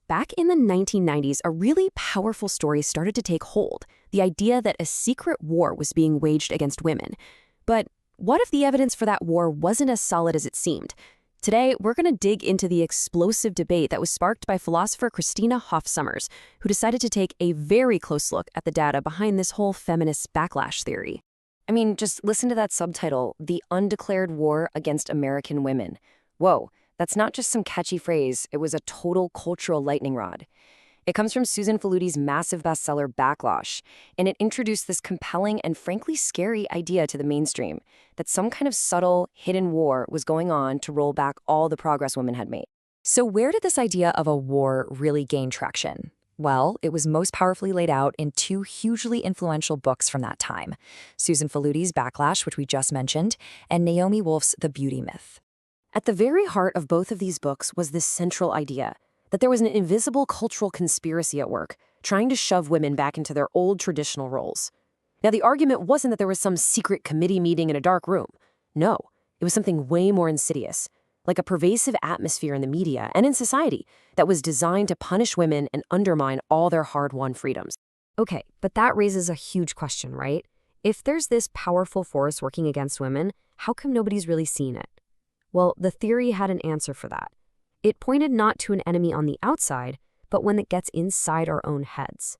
Back in the 1990s, a really powerful story started to take hold, the idea that a secret war was being waged against women. But what if the evidence for that war wasn't as solid as it seemed? Today, we're going to dig into the explosive debate that was sparked by philosopher Christina Hoff Sommers, who decided to take a very close look at the data behind this whole feminist backlash theory. I mean, just listen to that subtitle, The Undeclared War Against American Women. Whoa, that's not just some catchy phrase, it was a total cultural lightning rod. It comes from Susan Faludi's massive bestseller Backlash, and it introduced this compelling and frankly scary idea to the mainstream, that some kind of subtle, hidden war was going on to roll back all the progress women had made. So where did this idea of a war really gain traction? Well, it was most powerfully laid out in two hugely influential books from that time, Susan Faludi's Backlash, which we just mentioned, and Naomi Wolf's The Beauty Myth. At the very heart of both of these books was this central idea, that there was an invisible cultural conspiracy at work, trying to shove women back into their old traditional roles. Now, the argument wasn't that there was some secret committee meeting in a dark room. No, it was something way more insidious, like a pervasive atmosphere in the media and in society that was designed to punish women and undermine all their hard-won freedoms. Okay, but that raises a huge question, right? If there's this powerful force working against women, how come nobody's really seen it? Well, the theory had an answer for that. It pointed not to an enemy on the outside, but one that gets inside our own heads.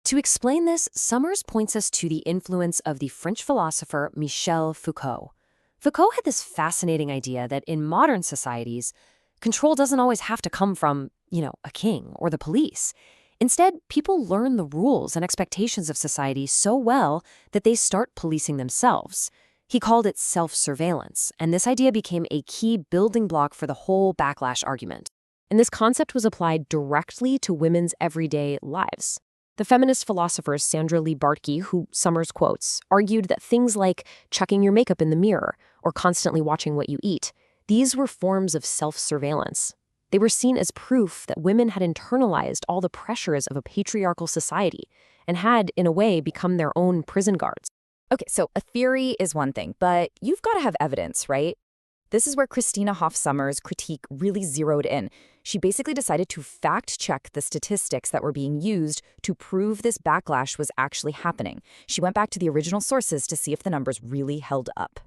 To explain this, Sommers points us to the influence of the French philosopher Michel Foucault. Foucault had this fascinating idea that in modern societies, control doesn't always have to come from, a king or the police. Instead, people learn the rules and expectations of society so well that they start policing themselves. He called it self-surveillance, and this idea became a key building block for the whole backlash argument. And this concept was applied directly to women's everyday lives. The feminist philosopher Sandra Lee Bartke, who Sommers quotes, argued that things like chucking your makeup in the mirror or constantly watching what you eat, these were forms of self-surveillance. They were seen as proof that women had internalized all the pressures of a patriarchal society and had, in a way, become their own prison guards. Okay, so a theory is one thing, but you've got to have evidence, right? This is where Christina Hoff Sommers' critique really zeroed in. She basically decided to fact-check the statistics that were being used to prove this backlash was actually happening. She went back to the original sources to see if the numbers really held up.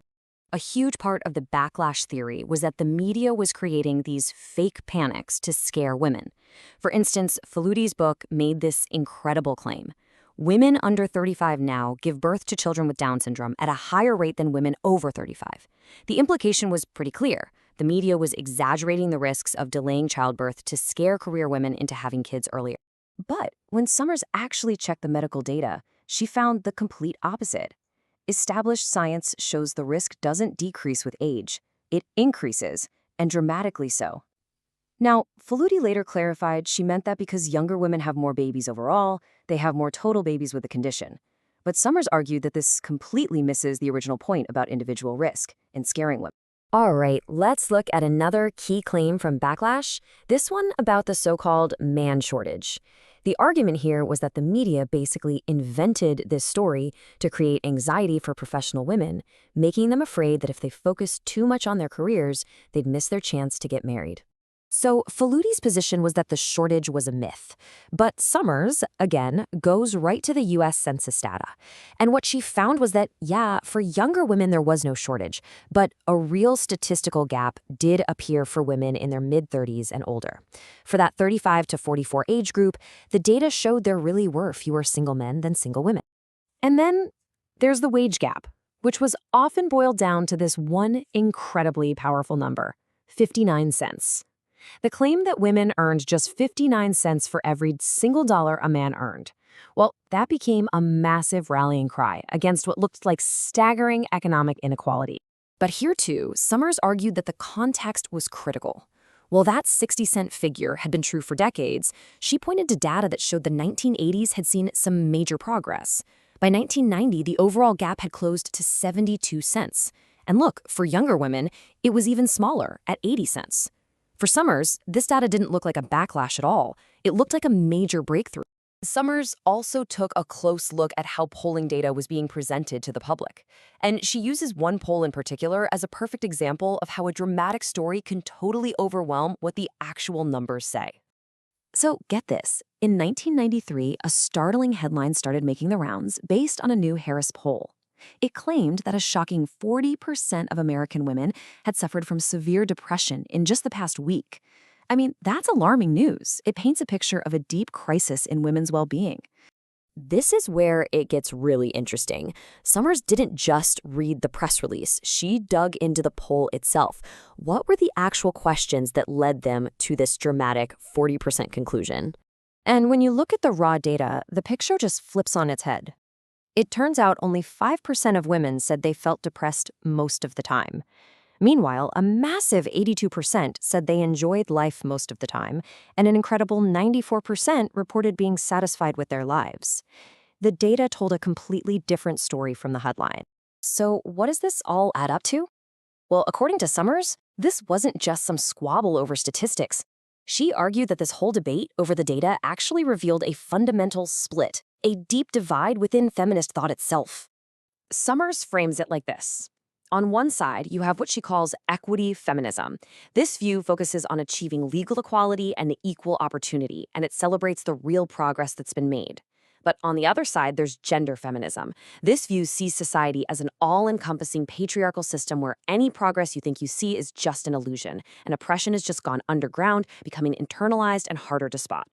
A huge part of the backlash theory was that the media was creating these fake panics to scare women. For instance, Faludi's book made this incredible claim. Women under 35 now give birth to children with Down syndrome at a higher rate than women over 35. The implication was pretty clear. The media was exaggerating the risks of delaying childbirth to scare career women into having kids earlier. But when Sommers actually checked the medical data, she found the complete opposite. Established science shows the risk doesn't decrease with age. It increases, and dramatically so. Now, Faludi later clarified she meant that because younger women have more babies overall, they have more total babies with the condition. But Sommers argued that this completely misses the original point about individual risk and scaring women. All right, let's look at another key claim from Backlash, this one about the so-called man shortage. The argument here was that the media basically invented this story to create anxiety for professional women, making them afraid that if they focused too much on their careers, they'd miss their chance to get married. So Faludi's position was that the shortage was a myth. But Sommers, again, goes right to the U.S. Census data. And what she found was that, yeah, for younger women there was no shortage, but a real statistical gap did appear for women in their mid-30s and older. For that 35 to 44 age group, the data showed there really were fewer single men than single women. And then there's the wage gap, which was often boiled down to this one incredibly powerful number, 59 cents. The claim that women earned just 59 cents for every single dollar a man earned. Well, that became a massive rallying cry against what looked like staggering economic inequality. But here too, Sommers argued that the context was critical. While that 60-cent figure had been true for decades, she pointed to data that showed the 1980s had seen some major progress. By 1990, the overall gap had closed to 72 cents. And look, for younger women, it was even smaller, at 80 cents. For Sommers, this data didn't look like a backlash at all. It looked like a major breakthrough. Sommers also took a close look at how polling data was being presented to the public. And she uses one poll in particular as a perfect example of how a dramatic story can totally overwhelm what the actual numbers say. So get this. In 1993, a startling headline started making the rounds based on a new Harris poll. It claimed that a shocking 40% of American women had suffered from severe depression in just the past week. I mean, that's alarming news. It paints a picture of a deep crisis in women's well-being. This is where it gets really interesting. Sommers didn't just read the press release. She dug into the poll itself. What were the actual questions that led them to this dramatic 40% conclusion? And when you look at the raw data, the picture just flips on its head. It turns out only 5% of women said they felt depressed most of the time. Meanwhile, a massive 82% said they enjoyed life most of the time, and an incredible 94% reported being satisfied with their lives. The data told a completely different story from the headline. So what does this all add up to? Well, according to Sommers, this wasn't just some squabble over statistics. She argued that this whole debate over the data actually revealed a fundamental split, a deep divide within feminist thought itself. Sommers frames it like this. On one side, you have what she calls equity feminism. This view focuses on achieving legal equality and equal opportunity, and it celebrates the real progress that's been made. But on the other side, there's gender feminism. This view sees society as an all-encompassing patriarchal system where any progress you think you see is just an illusion, and oppression has just gone underground, becoming internalized and harder to spot.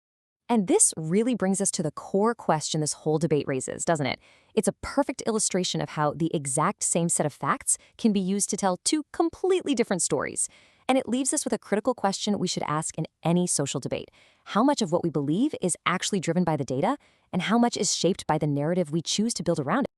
And this really brings us to the core question this whole debate raises, doesn't it? It's a perfect illustration of how the exact same set of facts can be used to tell two completely different stories. And it leaves us with a critical question we should ask in any social debate. How much of what we believe is actually driven by the data, and how much is shaped by the narrative we choose to build around it?